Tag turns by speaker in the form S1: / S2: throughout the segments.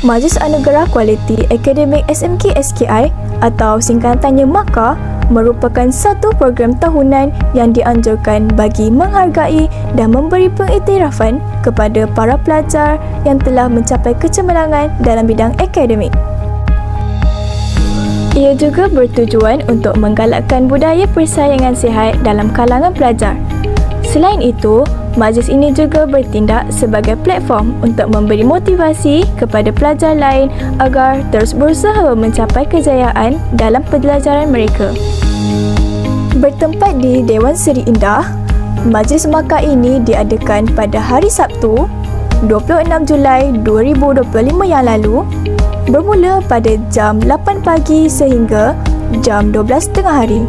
S1: Majlis Anugerah Kualiti Akademik SMK SKI atau singkatannya MAKA merupakan satu program tahunan yang dianjurkan bagi menghargai dan memberi pengiktirafan kepada para pelajar yang telah mencapai kecemerlangan dalam bidang akademik. Ia juga bertujuan untuk menggalakkan budaya persaingan sihat dalam kalangan pelajar. Selain itu, majlis ini juga bertindak sebagai platform untuk memberi motivasi kepada pelajar lain agar terus berusaha mencapai kejayaan dalam pembelajaran mereka. Bertempat di Dewan Seri Indah, majlis MAKA ini diadakan pada hari Sabtu, 26 Julai 2025 yang lalu, bermula pada jam 8 pagi sehingga jam 12 tengah hari.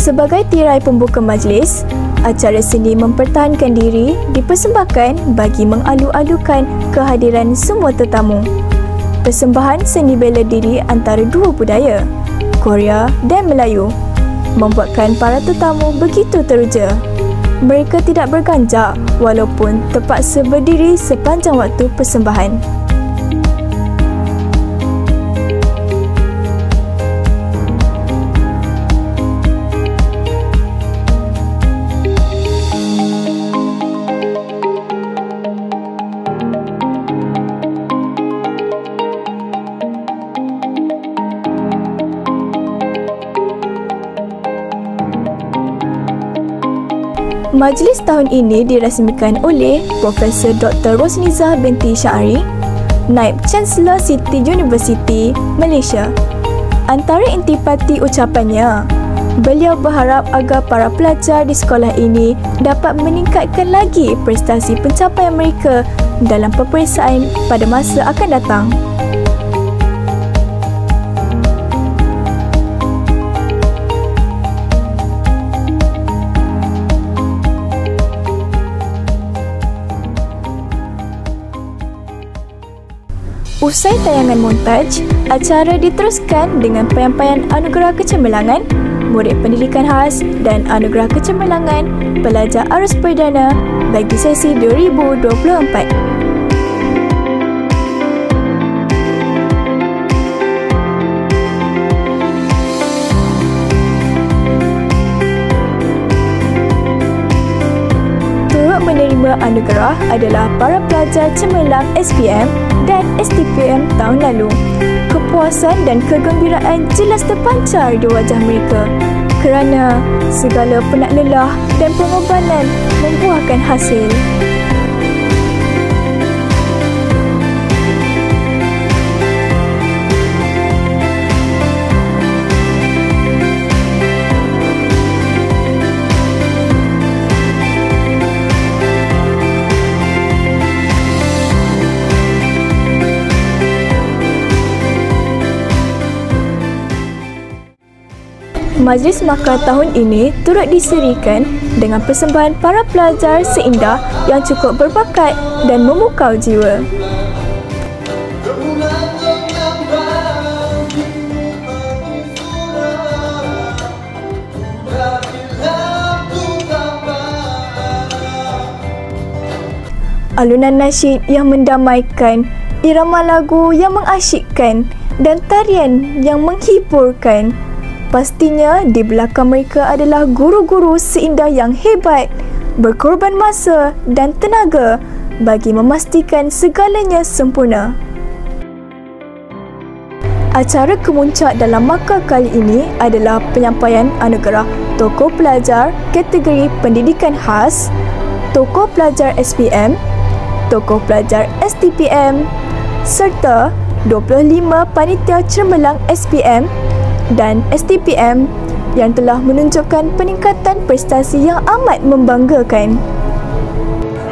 S1: Sebagai tirai pembuka majlis, acara seni mempertahankan diri dipersembahkan bagi mengalu-alukan kehadiran semua tetamu. Persembahan seni bela diri antara dua budaya, Korea dan Melayu, membuatkan para tetamu begitu teruja. Mereka tidak berganjak walaupun terpaksa berdiri sepanjang waktu persembahan. Majlis tahun ini dirasmikan oleh Profesor Dr. Rosnizah binti Syahri, Naib Chancellor City University, Malaysia. Antara intipati ucapannya, beliau berharap agar para pelajar di sekolah ini dapat meningkatkan lagi prestasi pencapaian mereka dalam peperiksaan pada masa akan datang. Usai tayangan montaj, acara diteruskan dengan penyampaian Anugerah Kecemerlangan, Murid Pendidikan Khas dan Anugerah Kecemerlangan Pelajar Arus Perdana bagi sesi 2024. Menerima anugerah adalah para pelajar cemerlang SPM dan STPM tahun lalu. Kepuasan dan kegembiraan jelas terpancar di wajah mereka kerana segala penat lelah dan pengorbanan membuahkan hasil. Majlis MAKA tahun ini turut diserikan dengan persembahan para pelajar seindah yang cukup berbakat dan memukau jiwa. Alunan nasyid yang mendamaikan, irama lagu yang mengasyikkan dan tarian yang menghiburkan. Pastinya di belakang mereka adalah guru-guru seindah yang hebat, berkorban masa dan tenaga bagi memastikan segalanya sempurna. Acara kemuncak dalam MAKA kali ini adalah penyampaian anugerah Tokoh Pelajar kategori Pendidikan Khas, Tokoh Pelajar SPM, Tokoh Pelajar STPM serta 25 panitia cemerlang SPM dan STPM yang telah menunjukkan peningkatan prestasi yang amat membanggakan.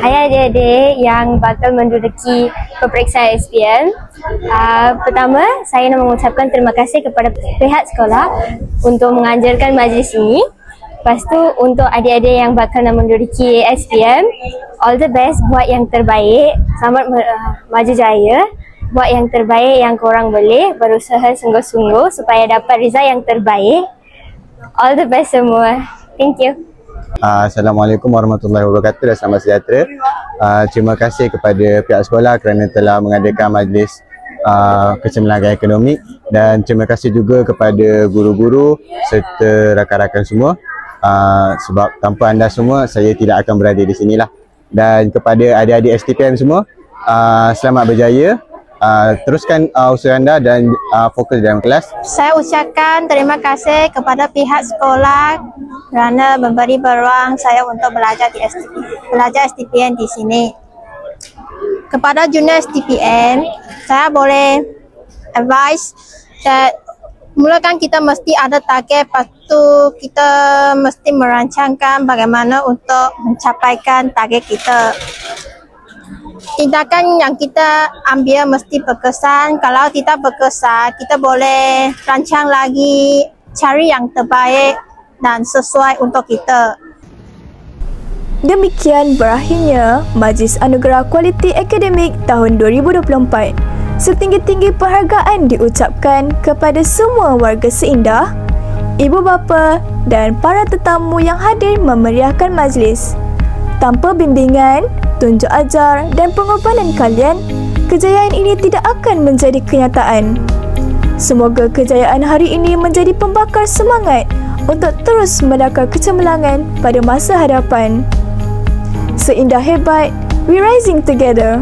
S2: Hai adik-adik yang bakal menduduki peperiksaan SPM. Pertama, saya nak mengucapkan terima kasih kepada pihak sekolah untuk mengajarkan majlis ini. Lepas tu, untuk adik-adik yang bakal nak menduduki SPM, all the best, buat yang terbaik. Selamat maju jaya. Buat yang terbaik yang korang boleh, berusaha sungguh-sungguh supaya dapat result yang terbaik. All the best semua. Thank you.
S3: Assalamualaikum warahmatullahi wabarakatuh dan selamat sejahtera. Terima kasih kepada pihak sekolah kerana telah mengadakan majlis kecemerlangan akademik, dan terima kasih juga kepada guru-guru serta rakan-rakan semua, sebab tanpa anda semua saya tidak akan berada di sinilah. Dan kepada adik-adik STPM semua, selamat berjaya. Teruskan usaha anda dan fokus dalam kelas.
S4: Saya ucapkan terima kasih kepada pihak sekolah kerana memberi peluang saya untuk belajar STPM di sini. Kepada junior STPM, saya boleh advice that mulakan kita mesti ada target, lepas tu kita mesti merancangkan bagaimana untuk mencapaikan target kita. Tindakan yang kita ambil mesti berkesan. Kalau tidak berkesan, kita boleh rancang lagi, cari yang terbaik dan sesuai untuk kita.
S1: Demikian berakhirnya Majlis Anugerah Kualiti Akademik tahun 2024. Setinggi-tinggi penghargaan diucapkan kepada semua warga Seindah, ibu bapa dan para tetamu yang hadir memeriahkan majlis. Tanpa bimbingan, tunjuk ajar dan pengorbanan kalian, kejayaan ini tidak akan menjadi kenyataan. Semoga kejayaan hari ini menjadi pembakar semangat untuk terus mendakar kecemerlangan pada masa hadapan. Seindah hebat, we rising together.